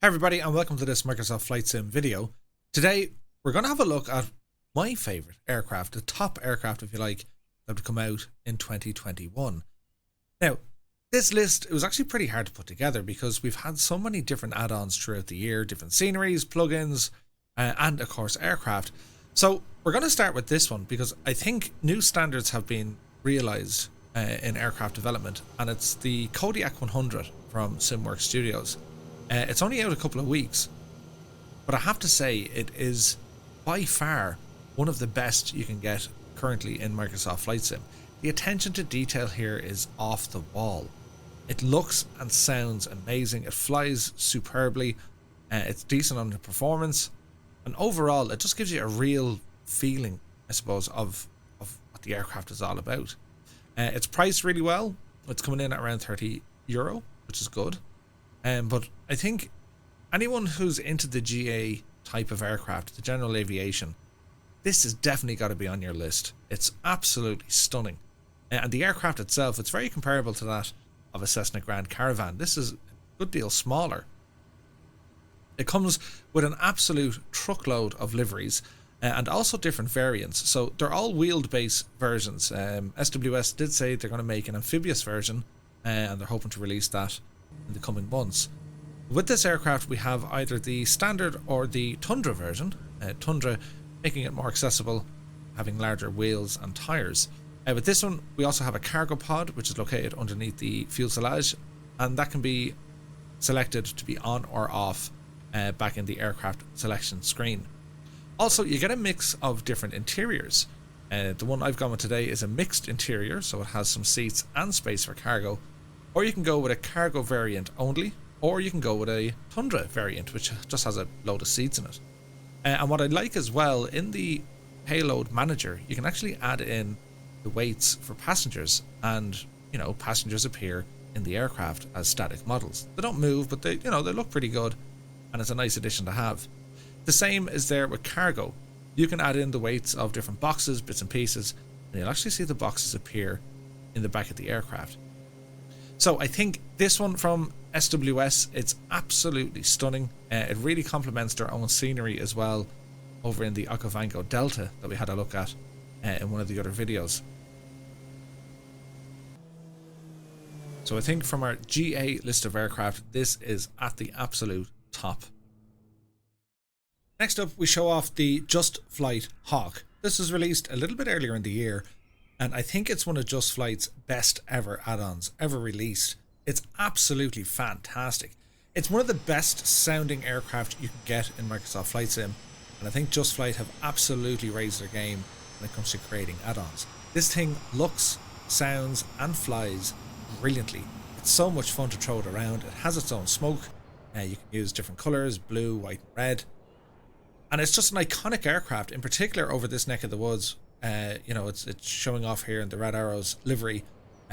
Hi everybody and welcome to this Microsoft Flight Sim video. Today we're going to have a look at my favourite aircraft, the top aircraft if you like, that would come out in 2021. Now this list, it was actually pretty hard to put together because we've had so many different add-ons throughout the year, different sceneries, plugins and of course aircraft. So we're going to start with this one because I think new standards have been realised in aircraft development, and it's the Kodiak 100 from SimWorks Studios. It's only out a couple of weeks, but I have to say it is by far one of the best you can get currently in Microsoft Flight Sim. The attention to detail here is off the wall. It looks and sounds amazing, it flies superbly, it's decent on the performance, and overall it just gives you a real feeling, I suppose, of what the aircraft is all about. It's priced really well. It's coming in at around €30, which is good. But I think anyone who's into the GA type of aircraft, the general aviation, this has definitely got to be on your list. It's absolutely stunning. And the aircraft itself, it's very comparable to that of a Cessna Grand Caravan. This is a good deal smaller. It comes with an absolute truckload of liveries and also different variants. So they're all wheeled base versions. SWS did say they're going to make an amphibious version and they're hoping to release that in the coming months. With this aircraft we have either the standard or the Tundra version, Tundra making it more accessible, having larger wheels and tyres. With this one we also have a cargo pod which is located underneath the fuselage, and that can be selected to be on or off back in the aircraft selection screen. Also you get a mix of different interiors. The one I've gone with today is a mixed interior, so it has some seats and space for cargo. Or you can go with a cargo variant only, or you can go with a Tundra variant which just has a load of seats in it. And what I like as well, in the payload manager you can actually add in the weights for passengers, and you know, passengers appear in the aircraft as static models. They don't move, but they look pretty good, and it's a nice addition to have. The same is there with cargo. You can add in the weights of different boxes, bits and pieces, and you'll actually see the boxes appear in the back of the aircraft. So I think this one from SWS, it's absolutely stunning. It really complements their own scenery as well over in the Okavango Delta that we had a look at in one of the other videos. So I think from our GA list of aircraft, this is at the absolute top. Next up we show off the Just Flight Hawk. This was released a little bit earlier in the year, and I think it's one of Just Flight's best ever add-ons ever released. It's absolutely fantastic. It's one of the best sounding aircraft you can get in Microsoft Flight Sim, and I think Just Flight have absolutely raised their game when it comes to creating add-ons. This thing looks, sounds and flies brilliantly. It's so much fun to throw it around. It has its own smoke. You can use different colours, blue, white and red. And it's just an iconic aircraft, in particular over this neck of the woods. It's showing off here in the Red Arrows livery,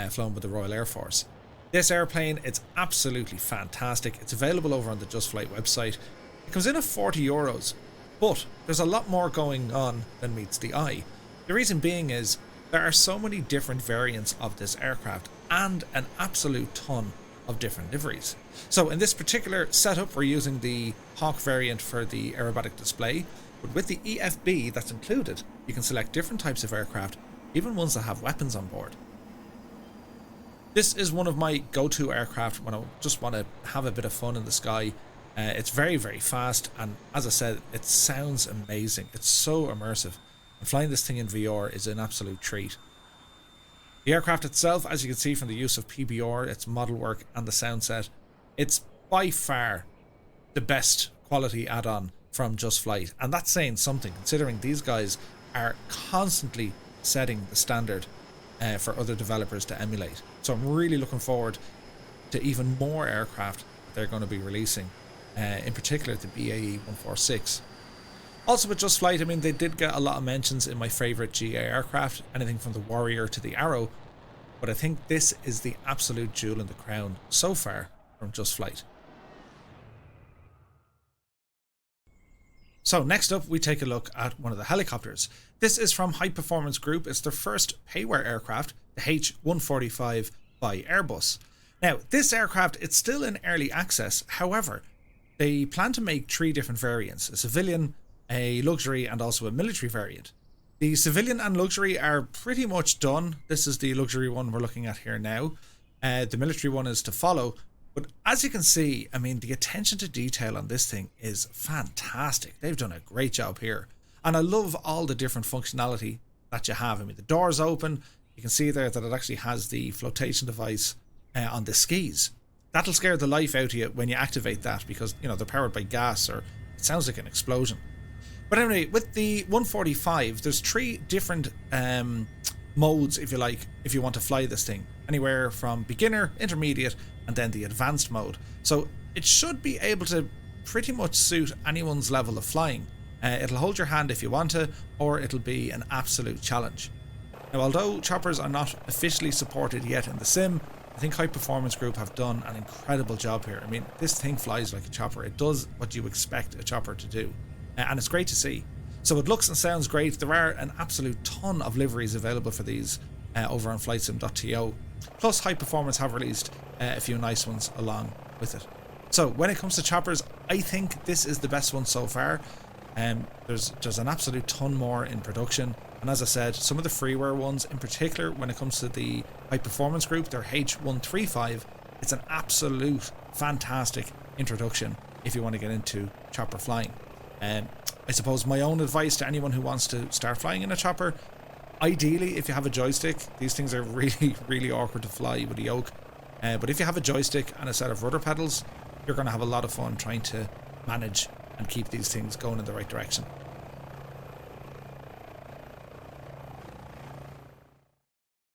flown by the Royal Air Force. This airplane, it's absolutely fantastic. It's available over on the Just Flight website. It comes in at €40, but there's a lot more going on than meets the eye. The reason being is there are so many different variants of this aircraft and an absolute ton of different liveries. So in this particular setup we're using the Hawk variant for the aerobatic display, but with the EFB that's included you can select different types of aircraft, even ones that have weapons on board. This is one of my go-to aircraft when I just want to have a bit of fun in the sky. It's very, very fast, and as I said, it sounds amazing. It's so immersive, and flying this thing in VR is an absolute treat. The aircraft itself, as you can see from the use of PBR, its model work and the sound set, it's by far the best quality add-on from Just Flight, and that's saying something considering these guys are constantly setting the standard for other developers to emulate. So I'm really looking forward to even more aircraft that they're going to be releasing, in particular the BAE 146. Also with Just Flight, I mean, they did get a lot of mentions in my favourite GA aircraft, anything from the Warrior to the Arrow, but I think this is the absolute jewel in the crown so far from Just Flight. So next up we take a look at one of the helicopters. This is from High Performance Group. It's their first Payware aircraft, the H145 by Airbus. Now this aircraft, it's still in early access, however they plan to make 3 different variants: a civilian, a luxury, and also a military variant. The civilian and luxury are pretty much done. This is the luxury one we're looking at here now. The military one is to follow. But as you can see, I mean, the attention to detail on this thing is fantastic. They've done a great job here. And I love all the different functionality that you have. I mean, the door's open. You can see there that it actually has the flotation device on the skis. That'll scare the life out of you when you activate that, because, you know, they're powered by gas, or it sounds like an explosion. But anyway, with the 145, there's 3 different modes, if you like, if you want to fly this thing. Anywhere from beginner, intermediate, and then the advanced mode. So it should be able to pretty much suit anyone's level of flying. It'll hold your hand if you want to, or it'll be an absolute challenge. Now, although choppers are not officially supported yet in the sim, I think High Performance Group have done an incredible job here. I mean, this thing flies like a chopper. It does what you expect a chopper to do. And it's great to see. So it looks and sounds great. There are an absolute ton of liveries available for these over on flightsim.to. Plus, High Performance have released a few nice ones along with it. So when it comes to choppers, I think this is the best one so far. There's an absolute ton more in production. And as I said, some of the freeware ones, in particular, when it comes to the High Performance Group, their H135, it's an absolute fantastic introduction if you want to get into chopper flying. I suppose my own advice to anyone who wants to start flying in a chopper, ideally, if you have a joystick, these things are really, really awkward to fly with a yoke. But if you have a joystick and a set of rudder pedals, you're going to have a lot of fun trying to manage and keep these things going in the right direction.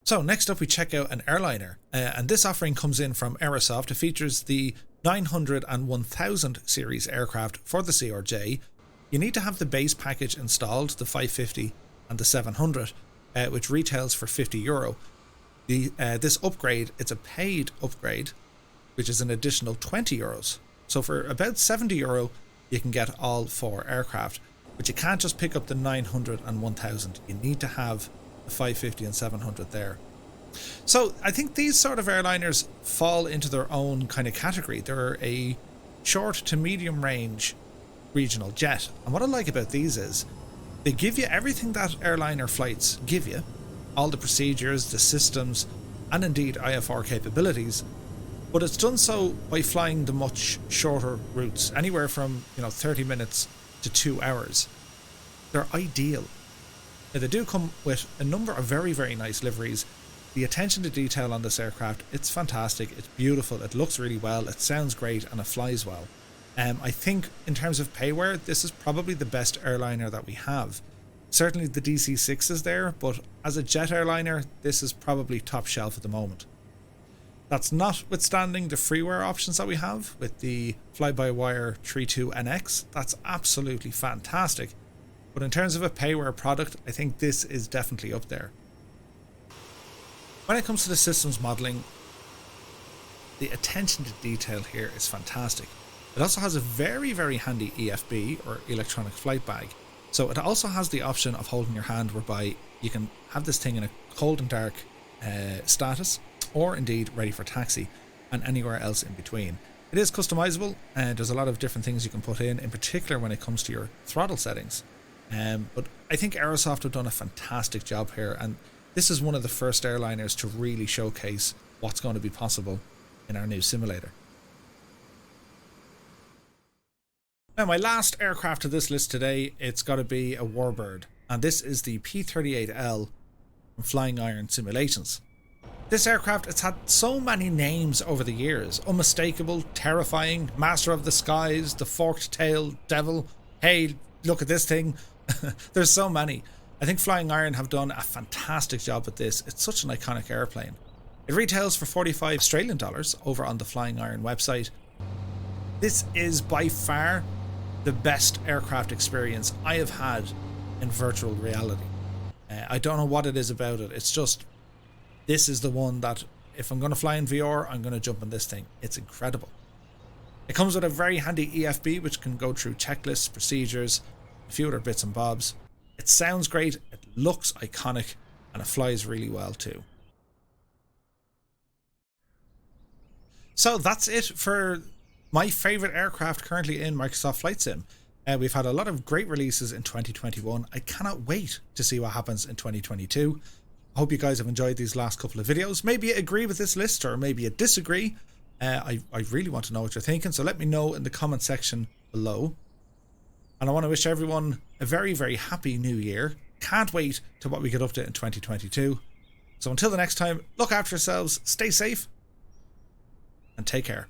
So next up we check out an airliner, and this offering comes in from Aerosoft. It features the 900 and 1000 series aircraft for the CRJ. You need to have the base package installed, the 550 and the 700, which retails for €50. This upgrade, it's a paid upgrade, which is an additional €20. So for about €70, you can get all 4 aircraft, but you can't just pick up the 900 and 1000. You need to have the 550 and 700 there. So I think these sort of airliners fall into their own kind of category. They're a short to medium range regional jet, and what I like about these is they give you everything that airliner flights give you, all the procedures, the systems, and indeed IFR capabilities, but it's done so by flying the much shorter routes, anywhere from 30 minutes to 2 hours. They're ideal. Now, they do come with a number of very, very nice liveries. The attention to detail on this aircraft, it's fantastic, it's beautiful, it looks really well, it sounds great, and it flies well. I think in terms of Payware, this is probably the best airliner that we have. Certainly the DC-6 is there, but as a jet airliner, this is probably top shelf at the moment. That's notwithstanding the freeware options that we have with the fly-by-wire 32NX. That's absolutely fantastic. But in terms of a Payware product, I think this is definitely up there. When it comes to the systems modeling, the attention to detail here is fantastic. It also has a very, very handy EFB, or electronic flight bag. So it also has the option of holding your hand, whereby you can have this thing in a cold and dark status, or indeed ready for taxi, and anywhere else in between. It is customizable, and there's a lot of different things you can put in particular when it comes to your throttle settings. But I think Aerosoft have done a fantastic job here, and this is one of the first airliners to really showcase what's going to be possible in our new simulator. Now, my last aircraft to this list today, it's got to be a Warbird, and this is the P-38L from FlyingIron Simulations. This aircraft, it's had so many names over the years: Unmistakable, Terrifying, Master of the Skies, the Forked Tail, Devil, Hey, look at this thing. There's so many. I think FlyingIron have done a fantastic job with this. It's such an iconic airplane. It retails for $45 Australian over on the FlyingIron website. This is by far the best aircraft experience I have had in virtual reality. I don't know what it is about it. It's just, this is the one that if I'm going to fly in VR, I'm going to jump on this thing. It's incredible. It comes with a very handy EFB, which can go through checklists, procedures, a few other bits and bobs. It sounds great, it looks iconic, and it flies really well too. So that's it for my favorite aircraft currently in Microsoft Flight Sim. We've had a lot of great releases in 2021. I cannot wait to see what happens in 2022. I hope you guys have enjoyed these last couple of videos. Maybe you agree with this list or maybe you disagree. I really want to know what you're thinking, so let me know in the comment section below. And I want to wish everyone a very, very happy new year. Can't wait to what we get up to in 2022. So until the next time, look after yourselves, stay safe, and take care.